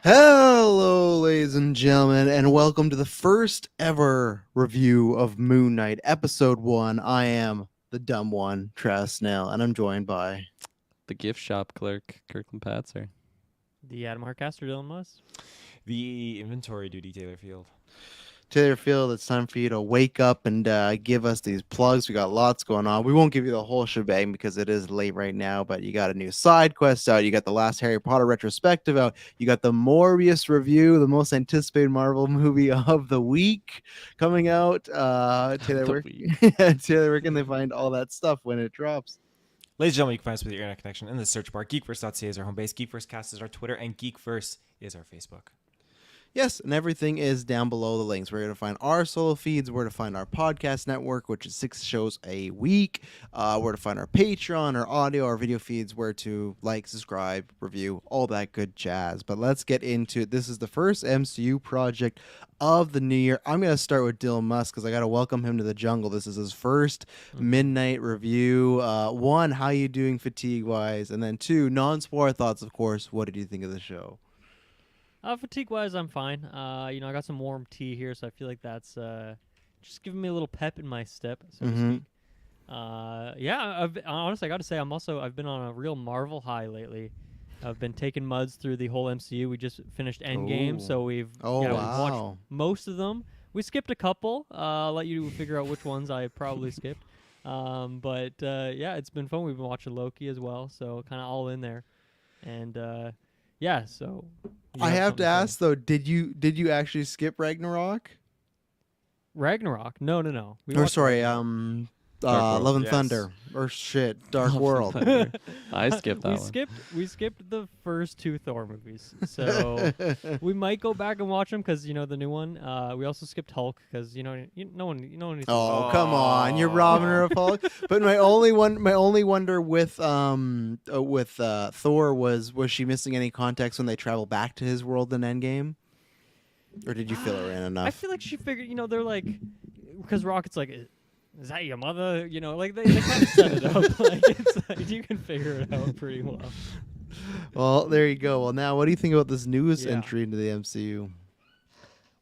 Hello, ladies and gentlemen, and welcome to the first ever review of Moon Knight, Episode 1. I am the dumb one, Travis Snell, and I'm joined by... The gift shop clerk, Kirklin Patzer. The Adam Harcaster, Dylan Muss. The inventory duty, Taylor Field. Taylor Field. It's time for you to wake up and give us these plugs. We got lots going on. We won't give you the whole shebang because it is late right now, but you got a new side quest out. You got the last Harry Potter retrospective out. You got the Morbius review, the most anticipated Marvel movie of the week coming out. Taylor, where can they find all that stuff when it drops? Ladies and gentlemen, you can find us with your internet connection in the search bar. GeekVerse.ca is our home base. GeekVerseCast is our Twitter, and GeekVerse is our Facebook. Yes, and everything is down below the links. We're going to find our solo feeds, where to find our podcast network, which is 6 shows a week, where to find our Patreon, our audio, our video feeds, where to like, subscribe, review, all that good jazz. But let's get into it. This is the first MCU project of the new year. I'm going to start with Dylan Musk because I got to welcome him to the jungle. This is his first midnight review. One, how you doing fatigue-wise? And then two, non-spoiler thoughts, of course. What did you think of the show? Fatigue-wise, I'm fine. I got some warm tea here, so I feel like that's just giving me a little pep in my step, so to speak. Honestly, I got to say, I've been on a real Marvel high lately. I've been taking muds through the whole MCU. We just finished Endgame, so we've watched most of them. We skipped a couple. I'll let you figure out which ones I probably skipped. It's been fun. We've been watching Loki as well, so kind of all in there. And so I have to ask though, did you actually skip Ragnarok? Ragnarok? No. Love and yes. Thunder Dark World. I skipped that one. We skipped the first 2 Thor movies, so we might go back and watch them because the new one. We also skipped Hulk because no one needs to Oh, come on, you're robbing her of Hulk. But my only wonder with Thor was she missing any context when they travel back to his world in Endgame, or did you fill her in enough? I feel like she figured. They're like, because Rocket's like, is that your mother? They kind of set it up. Like you can figure it out pretty well. Well, there you go. Well, now what do you think about this newest entry into the MCU?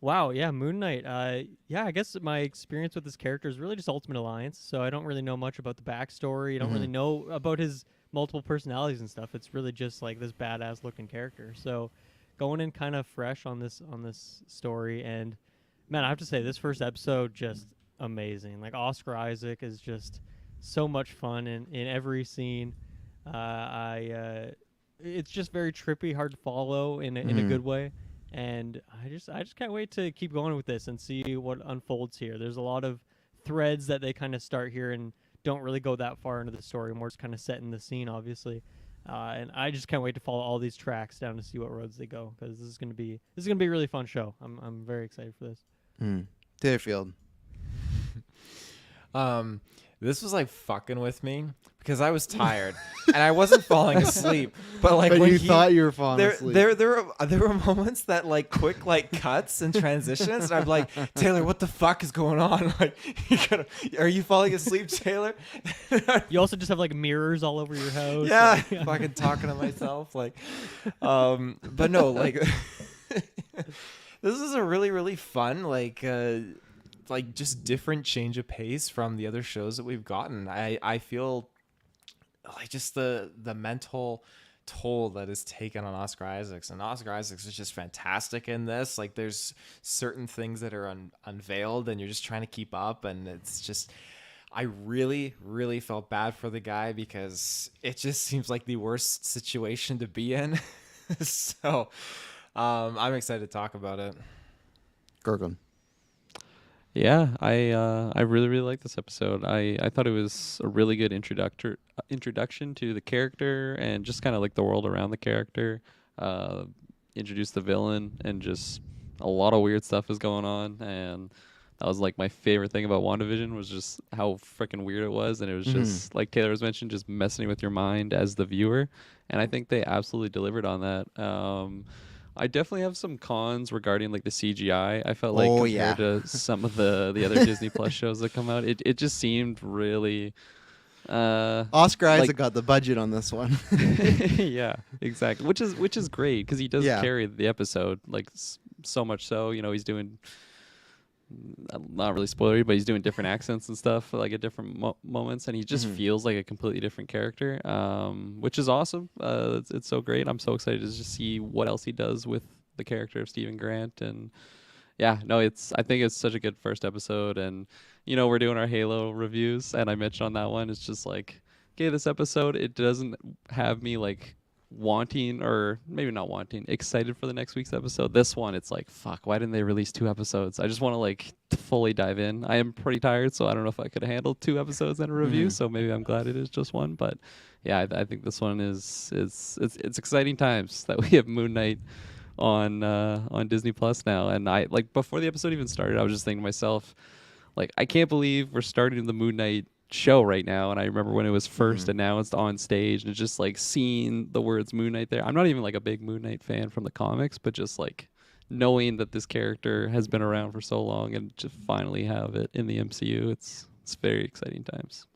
Wow, yeah, Moon Knight. I guess my experience with this character is really just Ultimate Alliance, so I don't really know much about the backstory. I don't really know about his multiple personalities and stuff. It's really just like this badass looking character. So going in kind of fresh on this story, and man, I have to say this first episode just amazing. Like Oscar Isaac is just so much fun in every scene. It's just very trippy, hard to follow in a good way. And I just can't wait to keep going with this and see what unfolds here. There's a lot of threads that they kind of start here and don't really go that far into the story. More just kind of setting the scene, obviously. And I just can't wait to follow all these tracks down to see what roads they go, because this is gonna be a really fun show. I'm very excited for this. Taylor Field. This was like fucking with me because I was tired and I wasn't falling asleep. But But when you thought you were falling asleep. There were moments that like quick like cuts and transitions, and I'm like, Taylor, what the fuck is going on? Like, are you falling asleep, Taylor? You also just have like mirrors all over your house. Yeah, fucking talking to myself. Like, but no, like, this is a really really fun like just different change of pace from the other shows that we've gotten. I feel like just the mental toll that is taken on Oscar Isaacs, and Oscar Isaacs is just fantastic in this. Like there's certain things that are unveiled and you're just trying to keep up, and it's just, I really really felt bad for the guy because it just seems like the worst situation to be in. So I'm excited to talk about it. Kirklin. Yeah, I really really like this episode. I thought it was a really good introduction to the character and just kind of like the world around the character. Introduced the villain, and just a lot of weird stuff is going on, and that was like my favorite thing about WandaVision was just how freaking weird it was, and it was just like Taylor was mentioned, just messing with your mind as the viewer, and I think they absolutely delivered on that. I definitely have some cons regarding like the CGI. I felt like compared to some of the other Disney Plus shows that come out, it just seemed really Oscar like- Isaac got the budget on this one. Yeah, exactly. Which is great because he does Yeah. carry the episode like so much so. You know, he's doing not really spoilery, but he's doing different accents and stuff like at different moments, and he just feels like a completely different character, which is awesome. It's so great. I'm so excited to just see what else he does with the character of Stephen Grant. And yeah, no, I think it's such a good first episode. And you know, we're doing our Halo reviews, and I mentioned on that one, it's just like, okay, this episode, it doesn't have me like wanting, or maybe not wanting, excited for the next week's episode. This one, it's like, fuck, why didn't they release 2 episodes? I just want to like fully dive in. I am pretty tired, so I don't know if I could handle 2 episodes and a review. So maybe I'm glad it is just one. But yeah, I think this one is it's exciting times that we have Moon Knight on Disney Plus now. And I like, before the episode even started, I was just thinking to myself, like, I can't believe we're starting the Moon Knight show right now. And I remember when it was first announced on stage, and just like seeing the words Moon Knight there. I'm not even like a big Moon Knight fan from the comics, but just like knowing that this character has been around for so long and to finally have it in the MCU, it's very exciting times.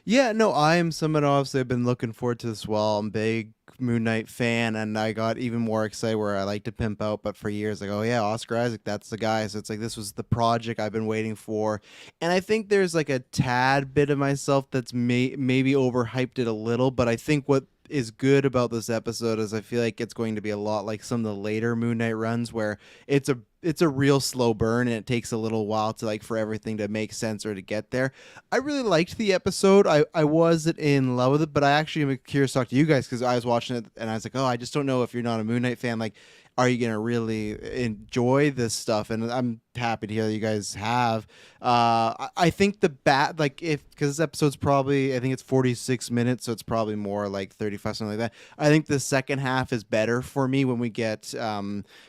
Yeah, no, I am someone obviously I've been looking forward to this as well. I'm a big Moon Knight fan, and I got even more excited where I like to pimp out, but for years, like, oh yeah, Oscar Isaac, that's the guy. So it's like, this was the project I've been waiting for. And I think there's like a tad bit of myself that's maybe overhyped it a little, but I think what is good about this episode is I feel like it's going to be a lot like some of the later Moon Knight runs, where it's a real slow burn and it takes a little while to like for everything to make sense or to get there. I really liked the episode. I wasn't in love with it, but I actually am curious to talk to you guys, because I was watching it and I was like, oh, I just don't know if you're not a Moon Knight fan, like, are you gonna really enjoy this stuff? And I'm happy to hear that you guys have. I think because this episode's probably, I think it's 46 minutes, so it's probably more like 35, something like that. I think the second half is better for me when we get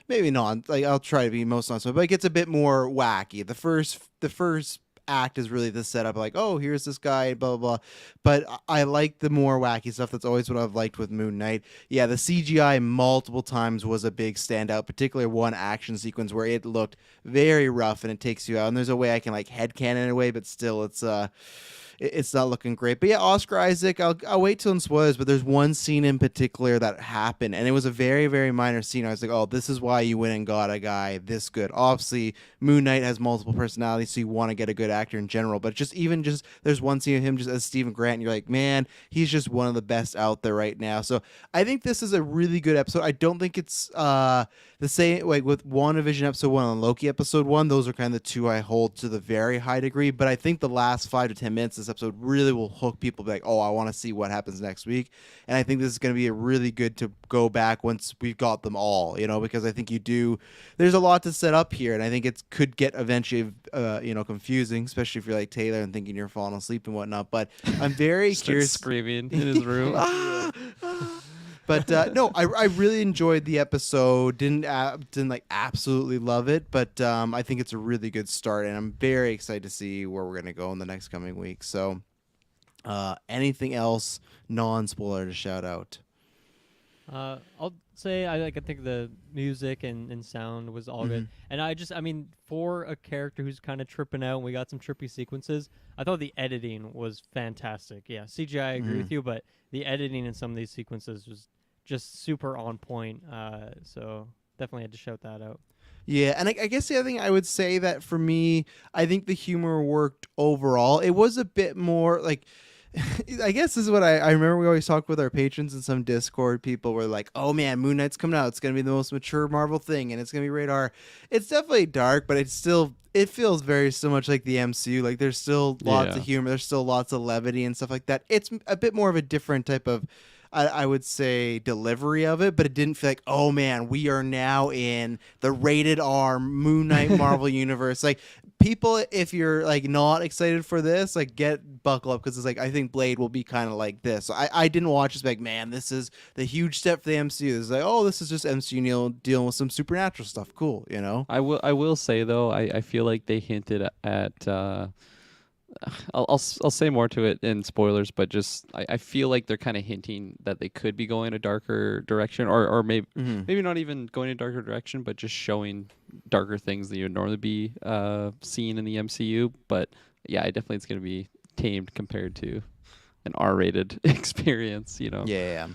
maybe not, like, I'll try to be most honest, but it gets a bit more wacky. The first act is really the setup, like, oh, here's this guy, blah blah blah. But I like the more wacky stuff. That's always what I've liked with Moon Knight. Yeah, the CGI multiple times was a big standout, particularly one action sequence where it looked very rough and it takes you out. And there's a way I can like headcanon in a way, but still it's not looking great. But yeah, Oscar Isaac, I'll wait till in spoilers, but there's one scene in particular that happened, and it was a very, very minor scene. I was like, oh, this is why you went and got a guy this good. Obviously, Moon Knight has multiple personalities, so you want to get a good actor in general. But just there's one scene of him just as Stephen Grant, and you're like, man, he's just one of the best out there right now. So I think this is a really good episode. I don't think it's the same like with WandaVision episode 1 and Loki episode 1. Those are kind of the two I hold to the very high degree. But I think the last 5 to 10 minutes of this episode really will hook people, be like, oh, I want to see what happens next week. And I think this is going to be a really good to go back once we've got them all, because I think there's a lot to set up here, and I think it could get eventually confusing, especially if you're like Taylor and thinking you're falling asleep and whatnot. But I'm very curious. Screaming in his room. But no, I really enjoyed the episode. Didn't like absolutely love it, but I think it's a really good start, and I'm very excited to see where we're gonna go in the next coming weeks. So, anything else non-spoiler to shout out? I'll say I think the music and sound was all good, and I mean, for a character who's kind of tripping out, and we got some trippy sequences, I thought the editing was fantastic. Yeah, CGI, I agree with you, but the editing in some of these sequences was just super on point. So definitely had to shout that out. Yeah, and I guess the other thing I would say that for me, I think the humor worked overall. It was a bit more like, I guess this is what I remember we always talked with our patrons and some Discord people were like, oh man, Moon Knight's coming out. It's going to be the most mature Marvel thing, and it's going to be rated R. It's definitely dark, but it feels very so much like the MCU. Like there's still lots of humor. There's still lots of levity and stuff like that. It's a bit more of a different type of, I would say, delivery of it, but it didn't feel like, oh man, we are now in the rated R Moon Knight Marvel universe. Like people, if you're like not excited for this, like buckle up, because it's like I think Blade will be kind of like this. So I didn't watch this like, man, this is the huge step for the MCU. It's like, oh, this is just MCU dealing with some supernatural stuff. Cool, I will say though, I feel like they hinted at. I'll say more to it in spoilers, but just I feel like they're kind of hinting that they could be going a darker direction, or maybe maybe not even going a darker direction, but just showing darker things that you'd normally be seen in the MCU. But yeah, I definitely it's going to be tamed compared to an R-rated experience, you know. Yeah.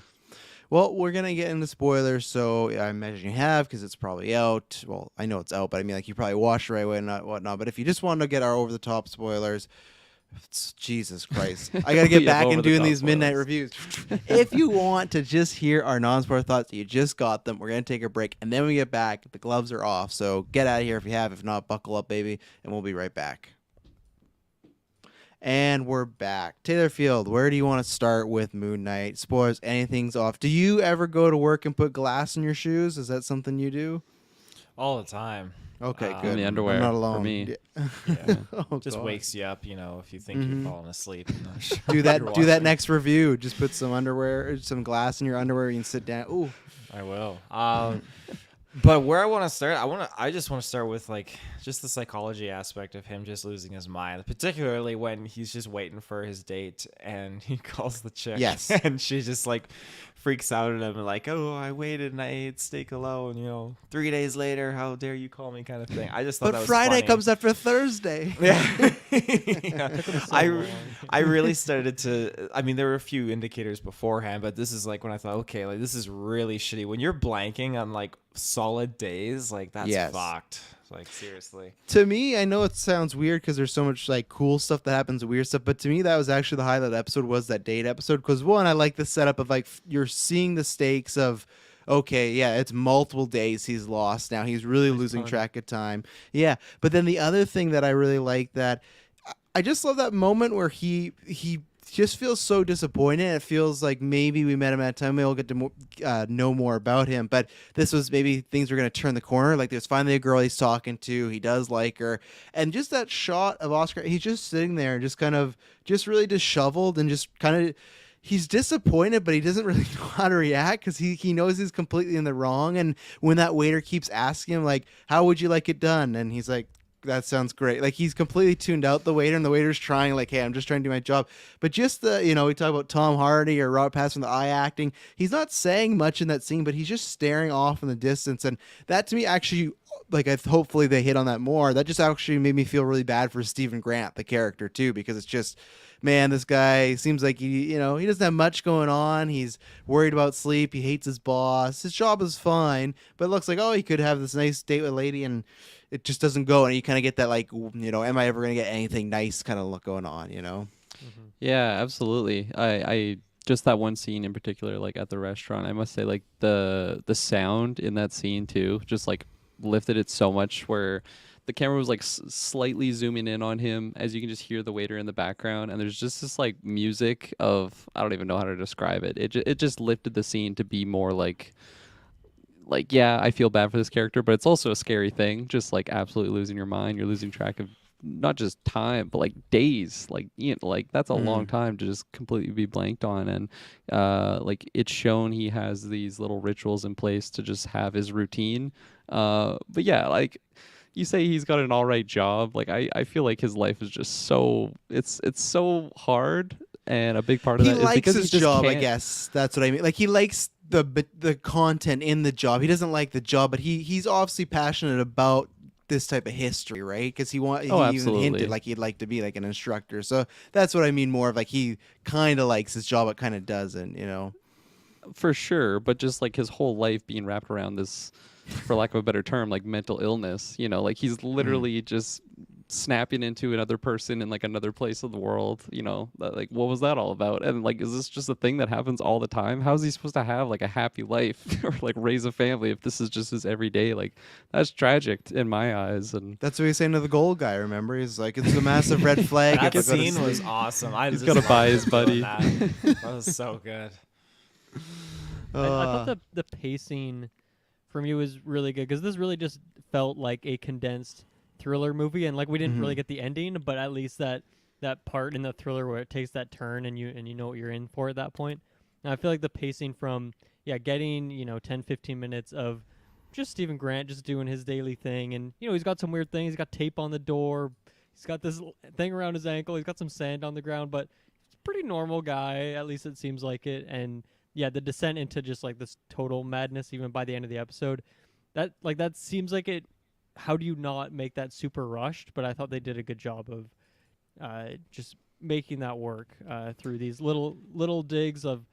Well, we're gonna get into spoilers, so I imagine you have, because it's probably out. Well, I know it's out, but I mean, like, you probably watched it right away and whatnot. But if you just want to get our over the top spoilers, Jesus Christ, I gotta get We have back and over the doing top these midnight spoilers. reviews. If you want to just hear our non-spoiler thoughts, you just got them. We're gonna take a break, and then we get back. The gloves are off, so get out of here if you have. If not, buckle up, baby, and we'll be right back. And we're back. Taylor Field, where do you want to start with Moon Knight? Spoilers, anything's off. Do you ever go to work and put glass in your shoes? Is that something you do? All the time. Okay, In good. the underwear, I'm not for alone. me. Yeah. Oh, Just God. wakes you up, if you think Mhm. you're falling asleep. Do that. You're Do that watching. next review. Just put some underwear, or some glass in your underwear. You can sit down. Ooh. I will. But where I want to start, I just want to start with just the psychology aspect of him just losing his mind, particularly when he's just waiting for his date and he calls the chick. Yes. And she just freaks out at him and oh, I waited and I ate steak alone, 3 days later, how dare you call me, kind of thing. I just thought But that was Friday funny. comes after Thursday. Yeah. long. I really started to. I mean, there were a few indicators beforehand, but this is when I thought, okay, this is really shitty. When you're blanking on solid days, that's Yes. fucked. Seriously. To me, I know it sounds weird because there's so much cool stuff that happens, weird stuff. But to me, that was actually the highlight of the episode, was that date episode. Because one, I like the setup of you're seeing the stakes of, okay, yeah, it's multiple days he's lost now. He's really losing fun. track of time. Yeah, but then the other thing that I really like, that I just love that moment where he just feels so disappointed. It feels like maybe we met him at a time. We'll get to know more about him. But this was maybe things were going to turn the corner. There's finally a girl he's talking to. He does like her. And just that shot of Oscar, he's just sitting there just kind of just really disheveled and just kind of, he's disappointed, but he doesn't really know how to react because he knows he's completely in the wrong. And when that waiter keeps asking him, how would you like it done? And he's like, that sounds great. He's completely tuned out, the waiter, and the waiter's trying hey, I'm just trying to do my job. But just we talk about Tom Hardy or Robert Pattinson, the eye acting. He's not saying much in that scene, but he's just staring off in the distance. And that to me actually, hopefully they hit on that more. That just actually made me feel really bad for Stephen Grant, the character too, because it's just, man, this guy seems like he doesn't have much going on. He's worried about sleep. He hates his boss. His job is fine, but it looks like, oh, he could have this nice date with a lady, and it just doesn't go. And you kind of get that am I ever going to get anything nice kind of look going on, Mm-hmm. Yeah, absolutely. I just that one scene in particular, at the restaurant, I must say, the sound in that scene too, just lifted it so much, where the camera was slightly zooming in on him as you can just hear the waiter in the background, and there's just this music of, I don't even know how to describe it. It just lifted the scene to be more yeah, I feel bad for this character, but it's also a scary thing, just absolutely losing your mind. You're losing track of not just time, but days. That's a long time to just completely be blanked on. And it's shown he has these little rituals in place to just have his routine. But yeah, you say he's got an all right job. I feel like his life is just so, it's so hard, and a big part of he that is likes because his he just job, I can't- guess. That's what I mean. He likes the content in the job. He doesn't like the job, but he's obviously passionate about this type of history, right? Because he even absolutely. hinted he'd like to be an instructor. So that's what I mean more of he kind of likes his job, but kind of doesn't, For sure, but just his whole life being wrapped around this, for lack of a better term, mental illness, he's literally just snapping into another person in another place of the world, what was that all about? And is this just a thing that happens all the time? How is he supposed to have a happy life or raise a family if this is just his everyday? That's tragic in my eyes. And that's what he's saying to the gold guy, remember? He's it's a massive red flag. That if I go to scene sleep. was awesome. He's gotta buy his buddy. That was so good. I thought the pacing for me was really good, because this really just felt like a condensed thriller movie, and we didn't really get the ending, but at least that part in the thriller where it takes that turn and you know what you're in for at that point. And I feel like the pacing from getting 10-15 minutes of just Stephen Grant just doing his daily thing, and he's got some weird things. He's got tape on the door, he's got this thing around his ankle, he's got some sand on the ground, but he's a pretty normal guy, at least it seems like it. And the descent into just this total madness even by the end of the episode, that seems like it. How do you not make that super rushed? But I thought they did a good job of just making that work through these little digs of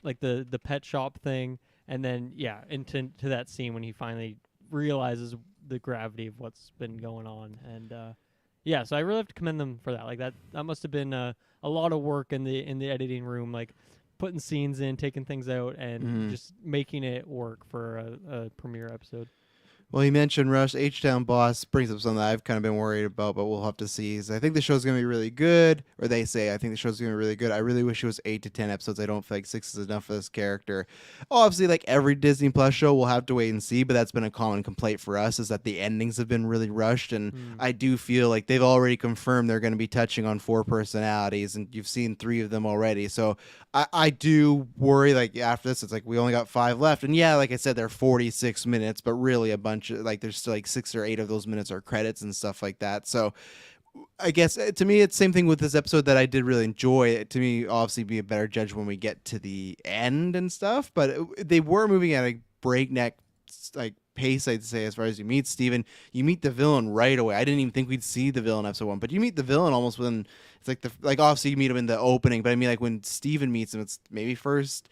like the pet shop thing, and then into to that scene when he finally realizes the gravity of what's been going on, and so I really have to commend them for that. Like that must have been a lot of work in the editing room, like putting scenes in, taking things out, and just making it work for a premiere episode. Well, you mentioned Rush. H-Town Boss brings up something that I've kind of been worried about, but we'll have to see. I think the show's going to be really good, or they say I think the show's going to be really good. I really wish it was 8 to 10 episodes. I don't feel like 6 is enough for this character. Obviously, like every Disney Plus show, we'll have to wait and see, but that's been a common complaint for us is that the endings have been really rushed, and I do feel like they've already confirmed they're going to be touching on 4 personalities, and you've seen 3 of them already. So I do worry, like after this, it's like we only got 5 left, and like I said, they're 46 minutes, but really a bunch of like there's still like 6 or 8 of those minutes are credits and stuff like that. So I guess to me it's same thing with this episode that I did really enjoy. It to me obviously be a better judge when we get to the end and stuff, but they were moving at a breakneck like pace, I'd say, as far as you meet Steven. You meet the villain right away. I didn't even think we'd see the villain episode 1, but you meet the villain almost within, it's like obviously you meet him in the opening, but I mean like when Steven meets him, it's maybe first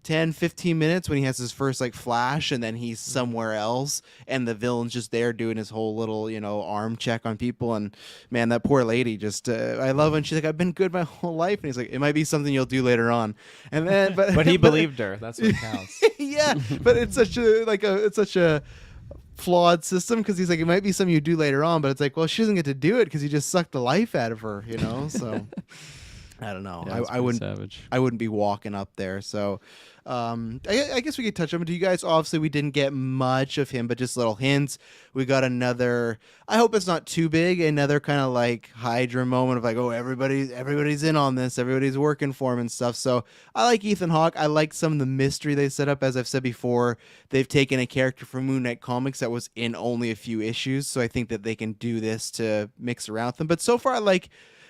10-15 minutes when he has his first like flash, and then he's somewhere else, and the villain's just there doing his whole little arm check on people. And man, that poor lady just I love when she's like, I've been good my whole life, and he's like, it might be something you'll do later on. And then but he believed her. That's what counts. Yeah, but it's such a flawed system, because he's like, it might be something you do later on, but it's like, well, she doesn't get to do it because you just sucked the life out of her, so I don't know. Yeah, I wouldn't. Savage. I wouldn't be walking up there. So, I guess we could touch on it. Do you guys? Obviously, we didn't get much of him, but just little hints. We got another. I hope it's not too big. Another kind of like Hydra moment of like, oh, everybody's in on this. Everybody's working for him and stuff. So I like Ethan Hawke. I like some of the mystery they set up. As I've said before, they've taken a character from Moon Knight comics that was in only a few issues. So I think that they can do this to mix around with them. But so far, I like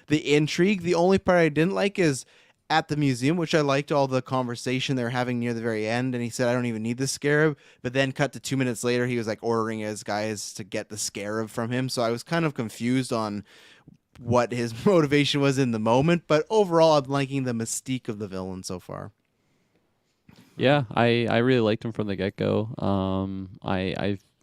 the intrigue. The only part I didn't like is at the museum, which I liked all the conversation they were having near the very end, and he said, I don't even need the scarab, but then cut to 2 minutes later, he was like ordering his guys to get the scarab from him. So I was kind of confused on what his motivation was in the moment, but overall I'm liking the mystique of the villain so far. Yeah, I really liked him from the get-go.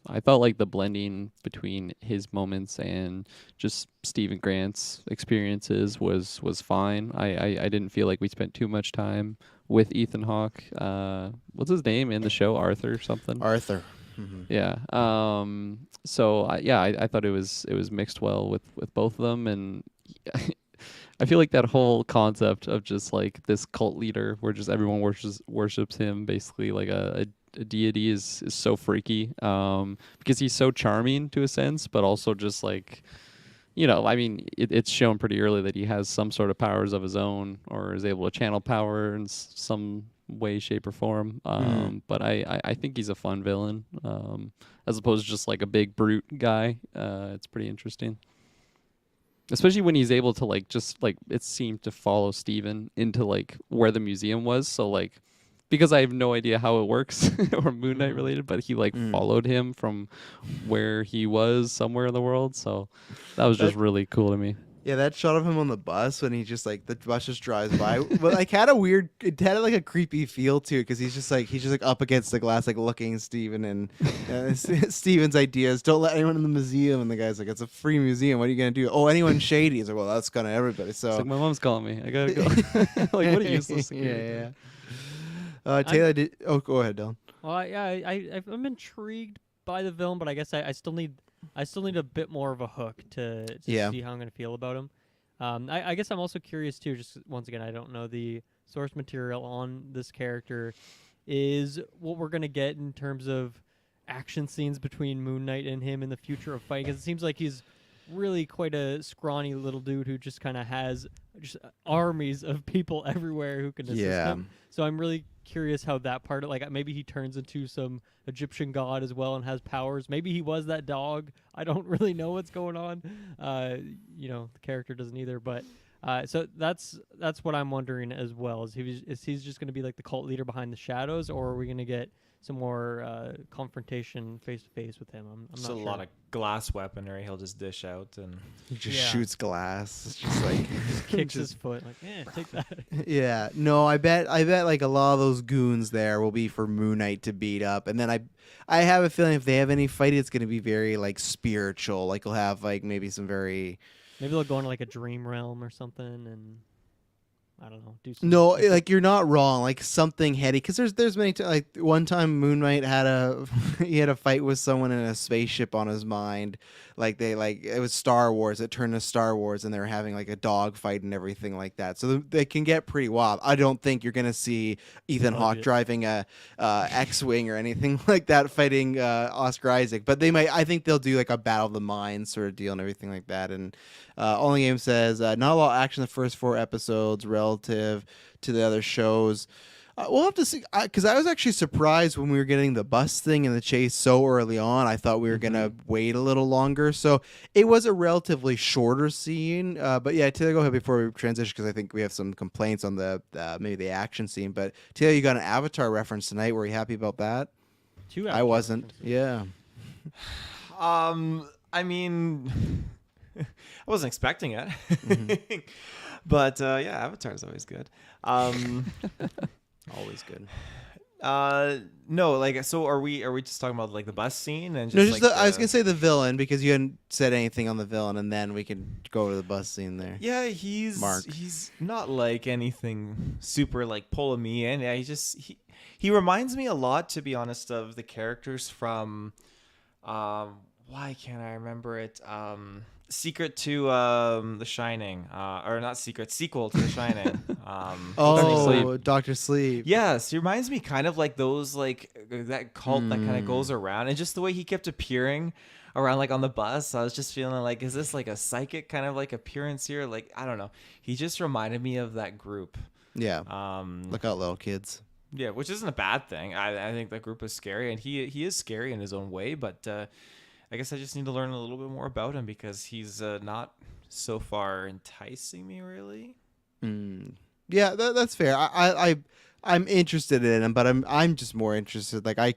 I felt like the blending between his moments and just Stephen Grant's experiences was fine. I didn't feel like we spent too much time with Ethan Hawke. What's his name in the show? Arthur something? Arthur. Mm-hmm. Yeah. So I thought it was mixed well with both of them, and I feel like that whole concept of just like this cult leader where just everyone worships him basically like a deity is so freaky, because he's so charming to a sense, but also just like, I mean, it's shown pretty early that he has some sort of powers of his own, or is able to channel power in some way, shape, or form. But I think he's a fun villain, as opposed to just like a big brute guy. It's pretty interesting. Especially when he's able to like just like it seemed to follow Steven into like where the museum was. So like, because I have no idea how it works or Moon Knight related, but he like followed him from where he was somewhere in the world. So that was just really cool to me. Yeah, that shot of him on the bus when he just like the bus just drives by, but like had like a creepy feel to it, because he's just like up against the glass, like looking at Steven, and Steven's ideas, don't let anyone in the museum, and the guy's like, it's a free museum, what are you gonna do? Oh, anyone shady? He's like, well, that's kind of everybody. So it's like, my mom's calling me, I gotta go. Like, what a useless security. Taylor, go ahead, Dylan. Well, I'm intrigued by the villain, but I guess I still need a bit more of a hook to see how I'm going to feel about him. I guess I'm also curious too, just once again, I don't know the source material on this character, is what we're going to get in terms of action scenes between Moon Knight and him in the future of fighting, because it seems like he's really quite a scrawny little dude who just kind of has just armies of people everywhere who can assist him. So I'm really curious how that part of, like, maybe he turns into some Egyptian god as well and has powers. Maybe he was that dog. I don't really know what's going on. The character doesn't either. But so that's what I'm wondering as well. Is he's just going to be like the cult leader behind the shadows, or are we going to get some more confrontation face to face with him. I'm Just not a sure. lot of glass weaponry he'll just dish out, and He just Yeah. shoots glass. It's just like Kicks his foot like, take that. Yeah, no, I bet like a lot of those goons there will be for Moon Knight to beat up, and then I have a feeling if they have any fight, it's going to be very like spiritual. Like he'll have like maybe some very Maybe they'll go into like a dream realm or something, and I don't know. Do some no, like like you're not wrong. Like something heady, because there's many like one time Moon Knight had he had a fight with someone in a spaceship on his mind. Like it was Star Wars. It turned to Star Wars, and they were having like a dog fight and everything like that. So they can get pretty wild. I don't think you're gonna see Ethan Hawke Budget. driving a X-wing or anything like that fighting Oscar Isaac. But they might. I think they'll do like a Battle of the Minds sort of deal and everything like that. And Only Game says not a lot of action in the first 4 episodes relative to the other shows. We'll have to see, because I was actually surprised when we were getting the bus thing and the chase so early on. I thought we were gonna wait a little longer, so it was a relatively shorter scene. But yeah, Taylor, go ahead before we transition, because I think we have some complaints on the maybe the action scene. But Taylor, you got an Avatar reference tonight. Were you happy about that? 2 I wasn't. references. Yeah. I mean, I wasn't expecting it, Mm-hmm. but yeah, Avatar's always good. Always good. No, like, so are we just talking about like the bus scene and just, No, just like, I was gonna say the villain, because you hadn't said anything on the villain, and then we can go to the bus scene there. Yeah, he's Mark. he's not like anything super like pulling me in. Yeah, he reminds me a lot, to be honest, of the characters from why can't I remember it? Secret to The Shining, or not secret, sequel to The Shining. Oh, Dr. Sleep. Yes, he reminds me kind of like those, like that cult that kind of goes around, and just the way he kept appearing around like on the bus. I was just feeling like, is this like a psychic kind of like appearance here? Like, I don't know. He just reminded me of that group. Yeah. Um, Look out, little kids. yeah, which isn't a bad thing. I think that group is scary, and he is scary in his own way. But I guess I just need to learn a little bit more about him, because he's not so far enticing me, really. Yeah, that's fair. I'm interested in him, but I'm just more interested. Like I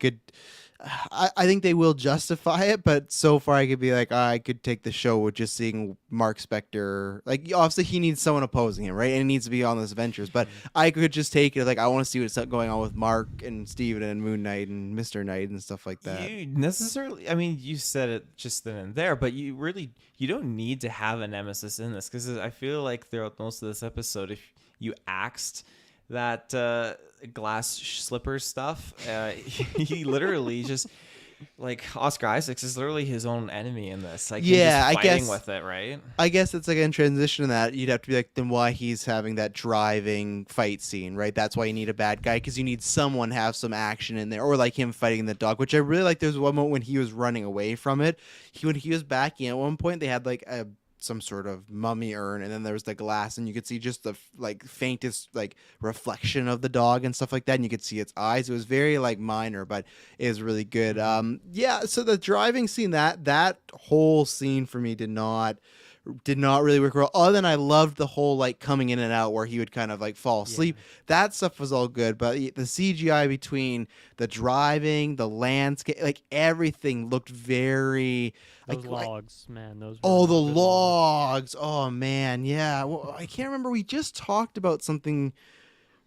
think they will justify it, but so far I could be like, I could take the show with just seeing Mark Spector. Like obviously he needs someone opposing him, right? And he needs to be on those adventures. But I could just take it like, I want to see what's going on with Mark and Steven and Moon Knight and Mr. Knight and stuff like that. You necessarily, I mean, you said it just then and there, but you don't need to have a nemesis in this, because I feel like throughout most of this episode, if you axed that glass slipper stuff, he literally just, like, Oscar Isaacs is literally his own enemy in this. Like, Yeah, he's I just fighting guess- with it, right? I guess it's like in transition to that, you'd have to be like, then why he's having that driving fight scene, right? That's why you need a bad guy, because you need someone to have some action in there, or like him fighting the dog, which I really like. There's one moment when he was running away from it. When he was backing at one point, they had like some sort of mummy urn, and then there was the glass, and you could see just the like faintest like reflection of the dog and stuff like that, and you could see its eyes. It was very like minor, but it was really good. Yeah, so the driving scene, that whole scene for me did not really work well. Other than I loved the whole like coming in and out where he would kind of like fall asleep. That stuff was all good, but the CGI between the driving, the landscape, like everything looked very Those like, logs, man. Those. Were oh, the not good logs. Oh man, yeah. Well, I can't remember. We just talked about something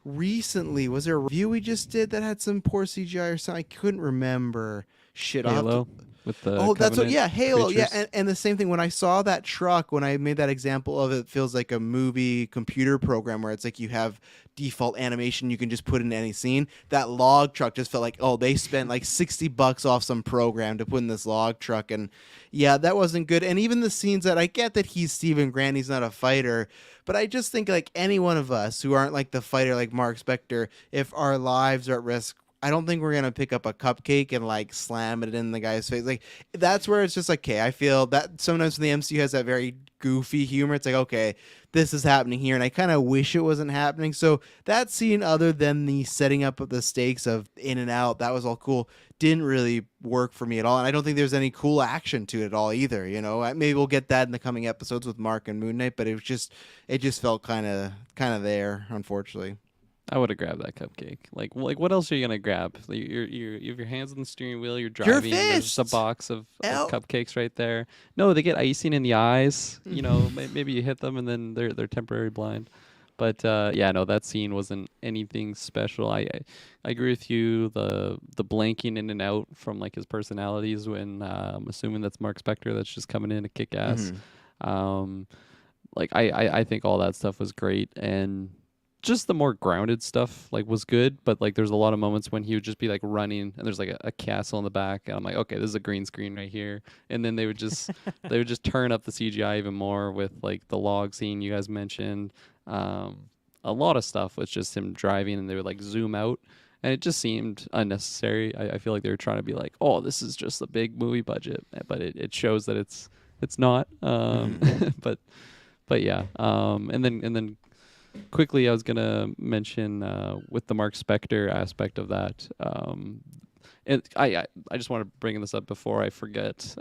recently. Was there a review we just did that had some poor CGI or something? I couldn't remember. Shit. I'll have to- Halo with the Oh, that's what. Covenant Yeah, Halo. creatures. Yeah, and the same thing when I saw that truck. When I made that example of it, it feels like a movie computer program where it's like you have default animation you can just put in any scene. That log truck just felt like, oh, they spent like $60 off some program to put in this log truck, and yeah, that wasn't good. And even the scenes that I get that he's Stephen Grant, he's not a fighter, but I just think like any one of us who aren't like the fighter like Mark Spector, if our lives are at risk, I don't think we're gonna pick up a cupcake and like slam it in the guy's face. Like that's where it's just like, okay, I feel that sometimes when the MCU has that very goofy humor, it's like, okay, this is happening here, and I kind of wish it wasn't happening. So that scene, other than the setting up of the stakes of in and out, that was all cool. Didn't really work for me at all, and I don't think there's any cool action to it at all either. You know, maybe we'll get that in the coming episodes with Mark and Moon Knight, but it just felt kind of there, unfortunately. I would have grabbed that cupcake. Like what else are you gonna grab? Like, you have your hands on the steering wheel. You're driving. There's a fist! box of Ow. cupcakes right there. No, they get icing in the eyes. You know, maybe you hit them and then they're temporary blind. But yeah, no, that scene wasn't anything special. I agree with you. The blanking in and out from like his personalities when I'm assuming that's Mark Spector that's just coming in to kick ass. Like I think all that stuff was great, and just the more grounded stuff like was good, but like there's a lot of moments when he would just be like running and there's like a castle in the back and I'm like, okay, this is a green screen right here. And then they would just turn up the CGI even more with like the log scene you guys mentioned. A lot of stuff was just him driving and they would like zoom out and it just seemed unnecessary. I feel like they were trying to be like, oh, this is just a big movie budget, but it shows that it's not. But yeah. And then quickly, I was gonna mention with the Mark Spector aspect of that. And I just want to bring this up before I forget,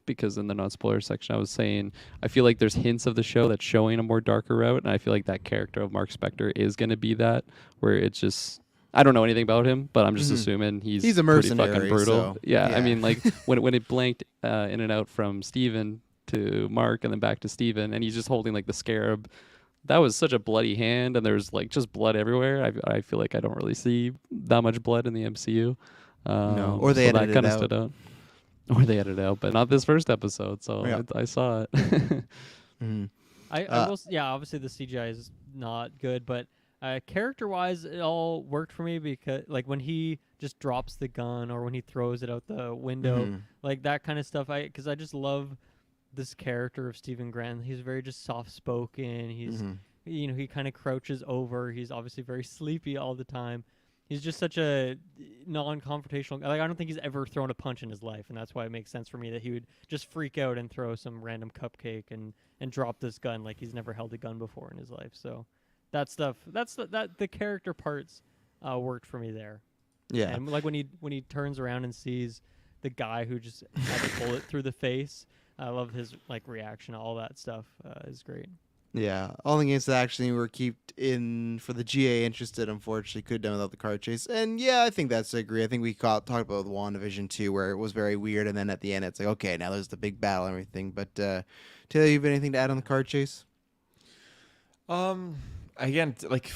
because in the non-spoiler section I was saying I feel like there's hints of the show that's showing a more darker route, and I feel like that character of Mark Spector is gonna be that, where it's just I don't know anything about him, but I'm just assuming he's a pretty mercenary, fucking brutal. so, Yeah, yeah. I mean like when it blanked in and out from Steven to Mark and then back to Steven, and he's just holding like the scarab. That was such a bloody hand, and there's like just blood everywhere. I feel like I don't really see that much blood in the MCU. No, or they so that edited kind it of out. stood out. Or they edited it out, but not this first episode. So Yeah. I saw it. I will. Yeah, obviously the CGI is not good, but character-wise, it all worked for me because, like, when he just drops the gun or when he throws it out the window, like that kind of stuff. Because I just love this character of Stephen Grant. He's very just soft-spoken. He's, he kind of crouches over. He's obviously very sleepy all the time. He's just such a non-confrontational. Like, I don't think he's ever thrown a punch in his life, and that's why it makes sense for me that he would just freak out and throw some random cupcake and drop this gun like he's never held a gun before in his life. So that stuff, the character parts worked for me there. Yeah. And like when he turns around and sees the guy who just had a bullet through the face, I love his like reaction. All that stuff is great. Yeah, all against that actually were kept in for the GA interested. Unfortunately, could have done without the card chase. And yeah, I think that's agree. I think we talked about the WandaVision too, where it was very weird, and then at the end, it's like, okay, now there's the big battle and everything. But Taylor, you have anything to add on the card chase? Again, like,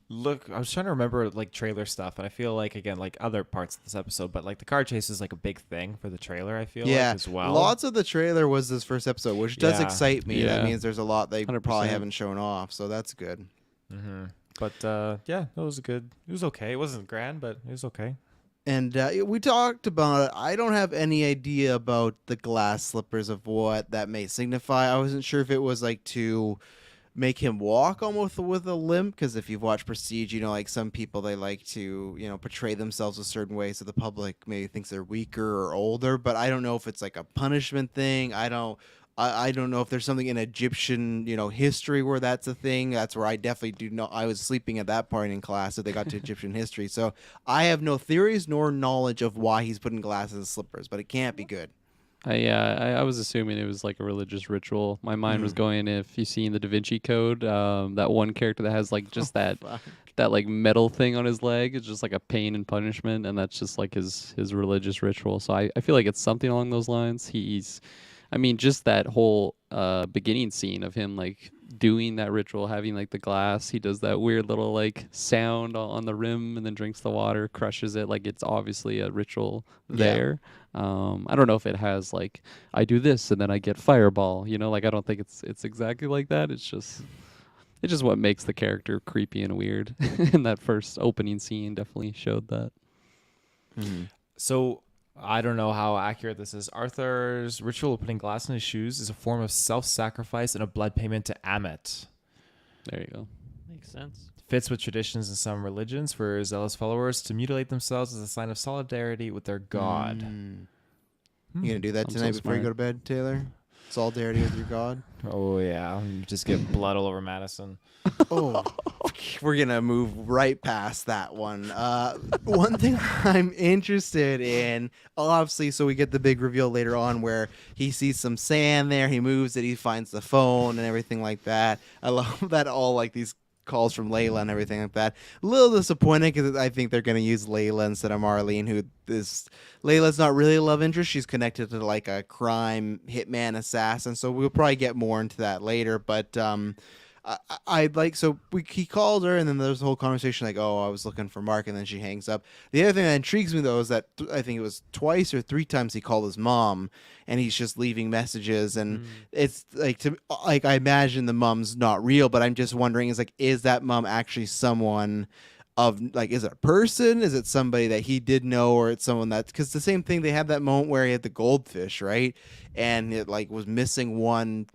look, I was trying to remember like trailer stuff, and I feel like again, like other parts of this episode, but like the car chase is like a big thing for the trailer. I feel like as well. Lots of the trailer was this first episode, which does Yeah. excite me. That Yeah. means there's a lot they 100%. probably haven't shown off, so that's good. But yeah, it was good. It was okay. It wasn't grand, but it was okay. And we talked about it. I don't have any idea about the glass slippers of what that may signify. I wasn't sure if it was like to make him walk almost with a limp, because if you've watched Prestige, you know, like some people, they like to, you know, portray themselves a certain way so the public maybe thinks they're weaker or older. But I don't know if it's like a punishment thing. I don't know if there's something in Egyptian, you know, history where that's a thing. That's where I definitely do know. I was sleeping at that point in class if they got to Egyptian history. So I have no theories nor knowledge of why he's putting glasses and slippers, but it can't be good. I was assuming it was like a religious ritual. My mind was going, if you see in the Da Vinci Code, that one character that has like just that like metal thing on his leg is just like a pain and punishment, and that's just like his religious ritual. So I feel like it's something along those lines. I mean, just that whole beginning scene of him like doing that ritual, having like the glass, he does that weird little like sound on the rim and then drinks the water, crushes it, like it's obviously a ritual there. I don't know if it has like I do this and then I get fireball, you know, like I don't think it's exactly like that. It's just what makes the character creepy and weird. And that first opening scene definitely showed that. So I don't know how accurate this is. Arthur's ritual of putting glass in his shoes is a form of self-sacrifice and a blood payment to Ammit. There you go. Makes sense. Fits with traditions in some religions for zealous followers to mutilate themselves as a sign of solidarity with their god. You gonna do that I'm tonight so before you smart. go to bed, Taylor? Solidarity with your god. Oh yeah, you just get blood all over Madison. Oh, we're gonna move right past that one. One thing I'm interested in, obviously, so we get the big reveal later on where he sees some sand there, he moves it, he finds the phone and everything like that. I love that all like these calls from Layla and everything like that. A little disappointed because I think they're going to use Layla instead of Marlene, who is Layla's not really a love interest. She's connected to like a crime hitman assassin, so we'll probably get more into that later. But I like he called her, and then there's a whole conversation like, oh, I was looking for Mark, and then she hangs up. The other thing that intrigues me though is that I think it was twice or three times he called his mom, and he's just leaving messages, and it's like I imagine the mom's not real, but I'm just wondering is that mom actually someone of like, is it a person, is it somebody that he did know, or it's someone that, because the same thing, they had that moment where he had the goldfish, right, and it like was missing one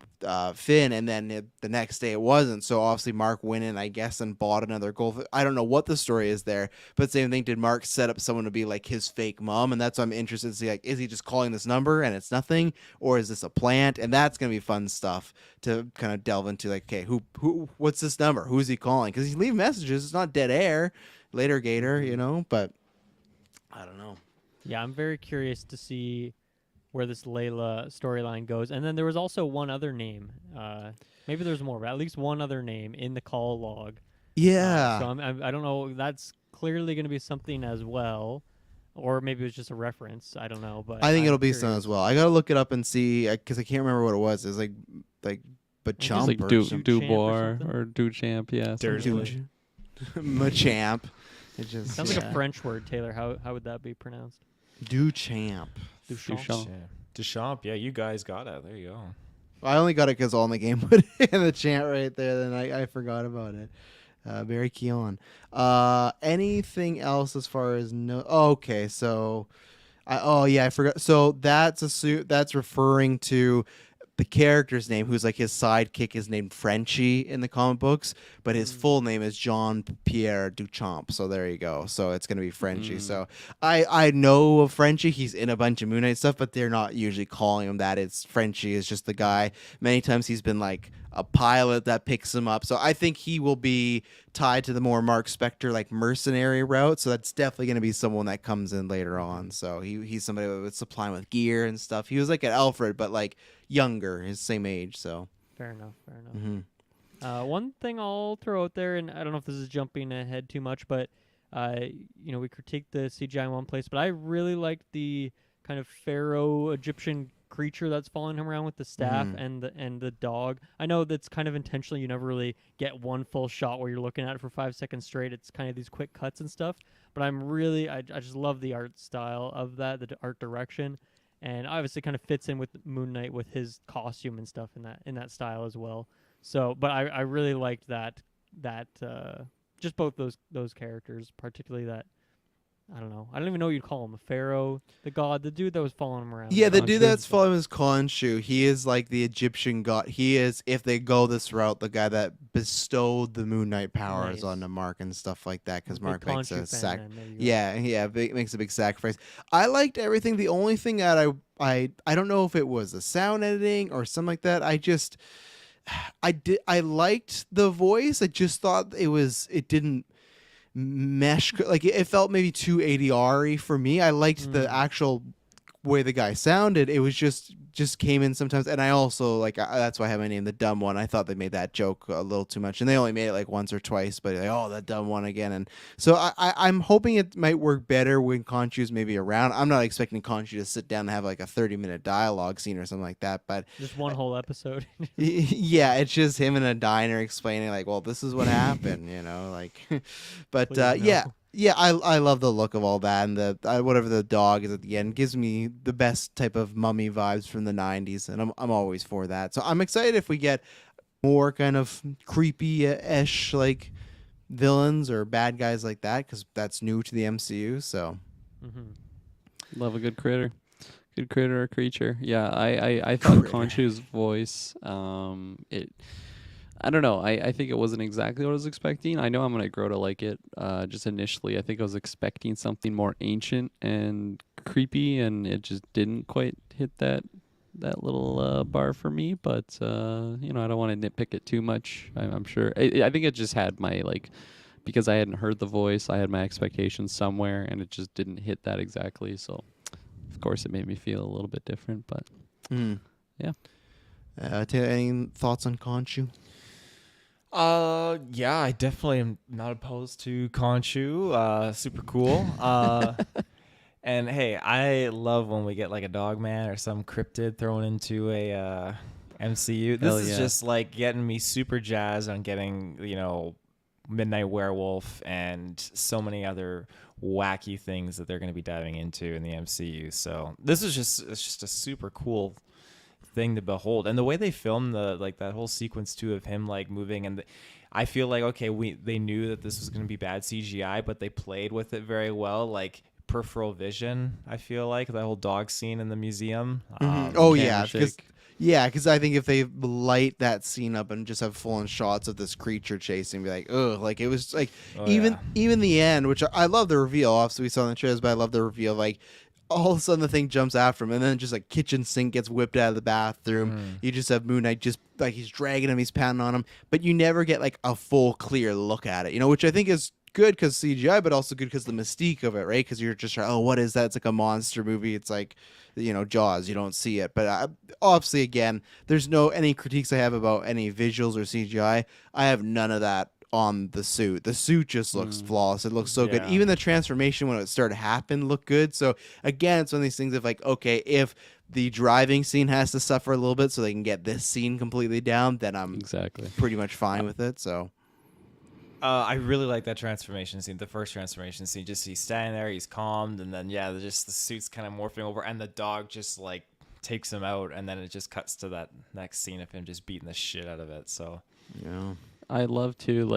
fin, and then the next day it wasn't, so obviously Mark went in, I guess, and bought another goldfish. I don't know what the story is there, but same thing, did Mark set up someone to be like his fake mom? And that's why I'm interested to see, like, is he just calling this number and it's nothing, or is this a plant? And that's gonna be fun stuff to kind of delve into, like, okay, who what's this number, who's he calling, because he's leaving messages, it's not dead air later Gator, but I don't know. Yeah, I'm very curious to see where this Layla storyline goes. And then there was also one other name. Maybe there's more, but at least one other name in the call log. Yeah. So I don't know. That's clearly going to be something as well. Or maybe it was just a reference. I don't know. But I think I'm it'll be curious. something as well. I gotta look it up and see, because I can't remember what it was. It's like Bachamp Like or something. Dubois something? or Duchamp, yeah. something Dursley. like- Machamp. It just Sounds like a French word, Taylor. How would that be pronounced? Duchamp. Duchamp. Deschamps. Yeah, you guys got it. There you go. I only got it because All in the Game put it in the chant right there. Then I forgot about it. Barry Keon. Anything else as far as no? Oh, okay, so I forgot. So that's referring to the character's name, who's like his sidekick, is named Frenchie in the comic books, but his full name is Jean Pierre Duchamp. So there you go. So it's gonna be Frenchie. So I know of Frenchie. He's in a bunch of Moon Knight stuff, but they're not usually calling him that. It's Frenchie is just the guy. Many times he's been like a pilot that picks him up. So I think he will be tied to the more Mark Spector like mercenary route. So that's definitely going to be someone that comes in later on. So he's somebody that would supply him with gear and stuff. He was like an Alfred, but like younger, his same age. So Fair enough. mhm. One thing I'll throw out there, and I don't know if this is jumping ahead too much, but we critiqued the CGI in one place, but I really liked the kind of pharaoh Egyptian creature that's following him around with the staff and the dog. I know that's kind of intentional. You never really get one full shot where you're looking at it for 5 seconds straight. It's kind of these quick cuts and stuff. But I just love the art style of that, the art direction, and obviously kind of fits in with Moon Knight with his costume and stuff in that style as well. So, but I really liked that just both those characters, particularly that. I don't know. I don't even know what you'd call him. A pharaoh, the god, the dude that was following him around. Yeah, the Khonshu. dude that's following him is Khonshu. He is like the Egyptian god. He is, if they go this route, the guy that bestowed the Moon Knight powers Nice. on the Mark and stuff like that. Because Big Mark makes Khonshu a fan, then. There you go. makes a big sacrifice. I liked everything. The only thing that I don't know if it was the sound editing or something like that. I liked the voice. I just thought it didn't mesh, like it felt maybe too ADR-y for me. I liked the actual way the guy sounded. It was just came in sometimes, and I also like that's why I have my name the dumb one. I thought they made that joke a little too much, and they only made it like once or twice, but like, oh, that dumb one again. And so I'm hoping it might work better when Khonshu's maybe around. I'm not expecting Khonshu to sit down and have like a 30-minute dialogue scene or something like that, but Just one whole episode. yeah, it's just him in a diner explaining like, well, this is what happened, like. But Please, no. yeah, I love the look of all that, and the whatever the dog is at the end gives me the best type of mummy vibes from the 90s, and I'm always for that. So I'm excited if we get more kind of creepy-ish like villains or bad guys like that, because that's new to the MCU. So Love a good critter. Good critter or creature. Yeah, I thought Critter. Khonshu's voice, I don't know. I think it wasn't exactly what I was expecting. I know I'm gonna grow to like it. Just initially, I think I was expecting something more ancient and creepy, and it just didn't quite hit that little bar for me. But I don't want to nitpick it too much. I'm sure. I think it just had my because I hadn't heard the voice, I had my expectations somewhere, and it just didn't hit that exactly. So, of course, it made me feel a little bit different. But yeah. Taylor, any thoughts on Khonshu? Yeah, I definitely am not opposed to Conchu. Super cool. And hey, I love when we get like a Dogman or some cryptid thrown into a MCU. This Hell is yeah. just like getting me super jazzed on getting, Midnight Werewolf and so many other wacky things that they're going to be diving into in the MCU. So this is it's just a super cool thing to behold, and the way they filmed that whole sequence too of him like moving, and I feel like they knew that this was going to be bad CGI, but they played with it very well, like peripheral vision. I feel like that whole dog scene in the museum. Oh camera yeah, shake. because I think if they light that scene up and just have full-on shots of this creature chasing, be like, ugh, like it was like Oh, even yeah. the end, which I love the reveal. Obviously, we saw in the trailers, but I love the reveal. Like all of a sudden, the thing jumps after him, and then just like kitchen sink gets whipped out of the bathroom. You just have Moon Knight just like he's dragging him, he's pounding on him, but you never get like a full clear look at it. Which I think is good because CGI, but also good because the mystique of it, right? Because you're just oh, what is that? It's like a monster movie. It's like Jaws. You don't see it, but obviously, again, there's no any critiques I have about any visuals or CGI. I have none of that on the suit. The suit just looks flawless. It looks so good. Yeah. Even the transformation when it started to happen looked good. So again, it's one of these things of like, okay, if the driving scene has to suffer a little bit so they can get this scene completely down, then I'm Exactly. pretty much fine with it. So I really like that transformation scene, the first transformation scene. Just he's standing there, he's calmed, and then just the suit's kind of morphing over, and the dog just like takes him out, and then it just cuts to that next scene of him just beating the shit out of it. So yeah. I love to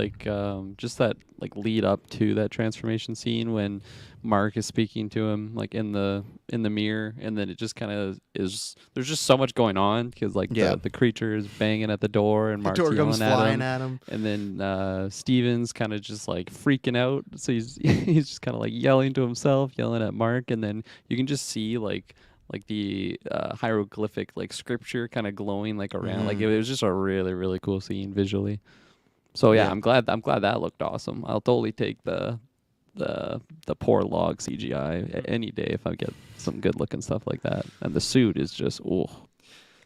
just that like lead up to that transformation scene when Mark is speaking to him like in the mirror, and then it just kind of is. There's just so much going on because the creature is banging at the door and The Mark's door comes yelling flying at at him. and then Steven's kind of just like freaking out, so he's he's just kind of like yelling to himself, yelling at Mark, and then you can just see like the hieroglyphic like scripture kind of glowing like around. Like it was just a really really cool scene visually. So yeah, Yeah. I'm glad that looked awesome. I'll totally take the poor log CGI any day if I get some good looking stuff like that. And the suit is just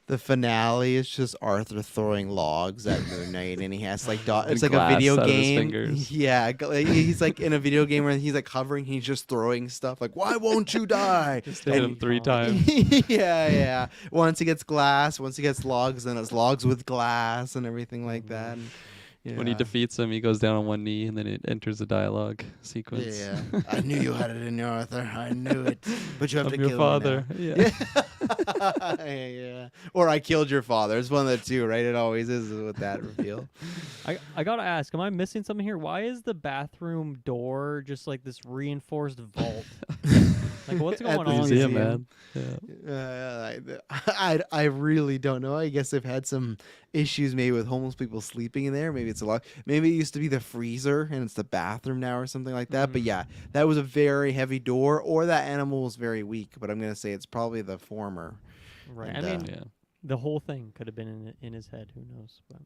The finale is just Arthur throwing logs at Moon Knight, and he has like it's And like a glass video out of his game. fingers. Yeah, he's like in a video game where he's like hovering, he's just throwing stuff. Like, why won't you die? just hit him 3 times. yeah. Once he gets glass, once he gets logs, then it's logs with glass and everything like that. And, When he defeats him, he goes down on one knee, and then it enters the dialogue sequence. Yeah, I knew you had it in you, Arthur. I knew it. But you have I'm to your kill father. me Yeah. now. Yeah. Or I killed your father. It's one of the two, right? It always is with that reveal. I gotta ask, am I missing something here? Why is the bathroom door just like this reinforced vault? Like, what's At going the on? Museum, here? man. Yeah. I really don't know. I guess they've had some issues maybe with homeless people sleeping in there. Maybe it's a lot. Maybe it used to be the freezer and it's the bathroom now or something like that. But yeah, that was a very heavy door, or that animal was very weak. But I'm gonna say it's probably the former. Right. And, I mean, Yeah. the whole thing could have been in his head. Who knows? But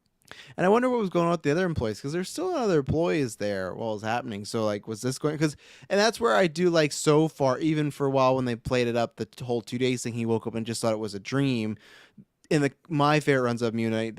And I wonder what was going on with the other employees, because there's still other employees there while it's happening. So like, was this going? And that's where I do like so far, even for a while when they played it up, the whole 2 days thing, he woke up and just thought it was a dream. In my favorite runs of Moon Knight,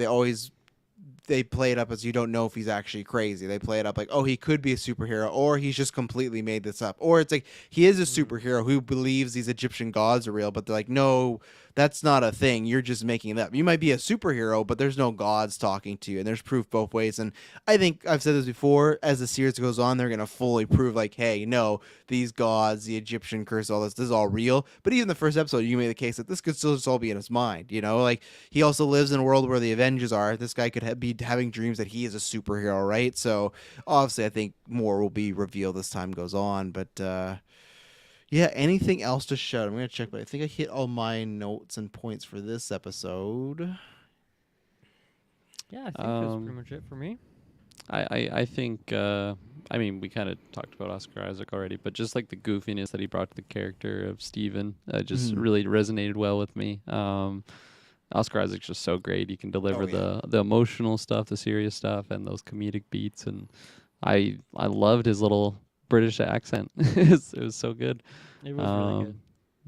they play it up as you don't know if he's actually crazy. They play it up like, oh, he could be a superhero, or he's just completely made this up, or it's like he is a superhero who believes these Egyptian gods are real, but they're like, no, that's not a thing. You're just making it up. You might be a superhero, but there's no gods talking to you, and there's proof both ways. And I think I've said this before, as the series goes on, they're going to fully prove like, hey, no, these gods, the Egyptian curse, all this is all real. But even the first episode, you made the case that this could still just all be in his mind, like he also lives in a world where the Avengers are. This guy could be having dreams that he is a superhero, right? So obviously I think more will be revealed as time goes on. But yeah, anything else to shout? I'm going to check, but I think I hit all my notes and points for this episode. yeah, I think that's pretty much it for me. I think I mean, we kind of talked about Oscar Isaac already, but just like the goofiness that he brought to the character of Steven just really resonated well with me. Oscar Isaac's just so great. He can deliver the emotional stuff, the serious stuff, and those comedic beats. And I loved his little British accent. It was so good. It was really good.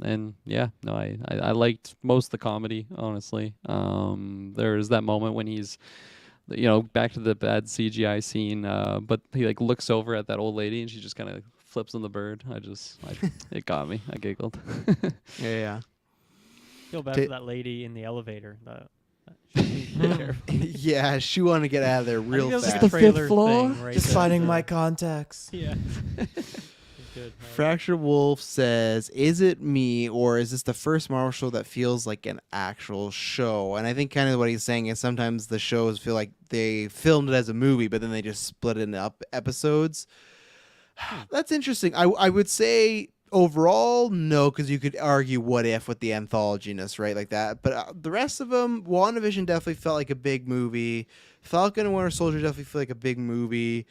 And yeah, no, I liked most of the comedy, honestly. There's that moment when he's you know, back to the bad CGI scene. But he like looks over at that old lady and she just kind of flips on the bird. It got me. I giggled. Yeah. Feel bad Ta- for that lady in the elevator. She seems pretty terrible. Yeah, she wanted to get out of there I think real that was fast. like a The fifth trailer floor? thing, right Just there. finding my contacts. Yeah. Good. Fractured Wolf says, "Is it me, or is this the first Marvel show that feels like an actual show?" And I think kind of what he's saying is sometimes the shows feel like they filmed it as a movie, but then they just split it up episodes. That's interesting. I would say overall no, because you could argue what if with the anthologiness, right, like that. But the rest of them, WandaVision definitely felt like a big movie. Falcon and Winter Soldier definitely feel like a big movie.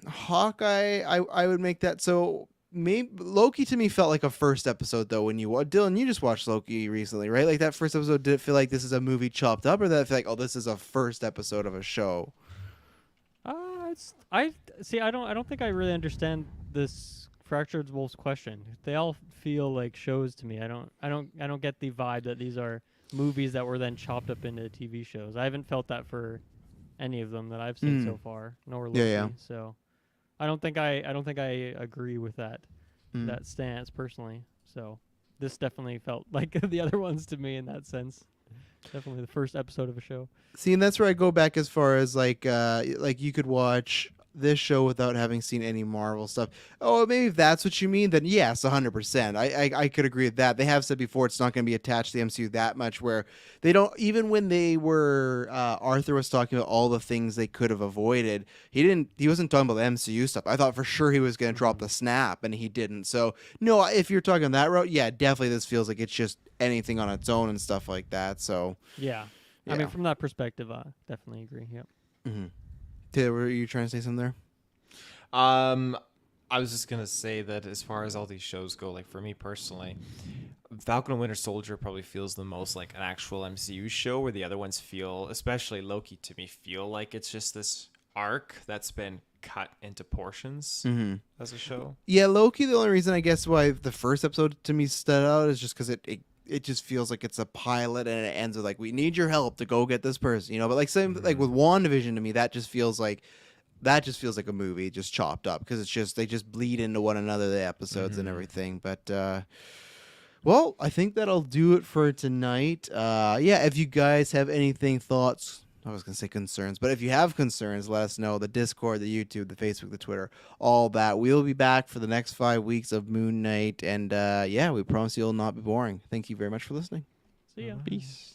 Hawkeye, I would make that. So maybe Loki to me felt like a first episode though. When Dylan, you just watched Loki recently, right? Like that first episode, did it feel like this is a movie chopped up, or did it feel like, oh, this is a first episode of a show? I see. I don't think I really understand this Fractured Wolf's question. They all feel like shows to me. I don't get the vibe that these are movies that were then chopped up into TV shows. I haven't felt that for any of them that I've seen so far, nor Loki. Yeah. So I don't think I agree with that stance personally. So this definitely felt like the other ones to me in that sense. Definitely the first episode of a show. See, and that's where I go back as far as like you could watch this show without having seen any Marvel stuff. Oh, maybe if that's what you mean, then yes, 100%. I could agree with that. They have said before it's not going to be attached to the MCU that much, where they don't, even when they were Arthur was talking about all the things they could have avoided, he wasn't talking about the MCU stuff. I thought for sure he was going to drop the snap, and he didn't. So no, if you're talking that route, yeah, definitely this feels like it's just anything on its own and stuff like that. So Yeah. Yeah. I mean, from that perspective, I definitely agree. Yep. mm-hmm. Taylor, were you trying to say something there? I was just gonna say that as far as all these shows go, like for me personally, Falcon and Winter Soldier probably feels the most like an actual MCU show, where the other ones feel, especially Loki to me, feel like it's just this arc that's been cut into portions as a show. Yeah, Loki, the only reason I guess why the first episode to me stood out is just because it just feels like it's a pilot and it ends with like, we need your help to go get this person, you know. But like same like with WandaVision to me, that just feels like a movie just chopped up, because it's just they just bleed into one another, the episodes and everything. But well, I think that'll do it for tonight. Yeah, if you guys have anything, thoughts, I was going to say concerns, but if you have concerns, let us know. The Discord, the YouTube, the Facebook, the Twitter, all that. We'll be back for the next 5 weeks of Moon Knight. And yeah, we promise you'll not be boring. Thank you very much for listening. See ya. Peace.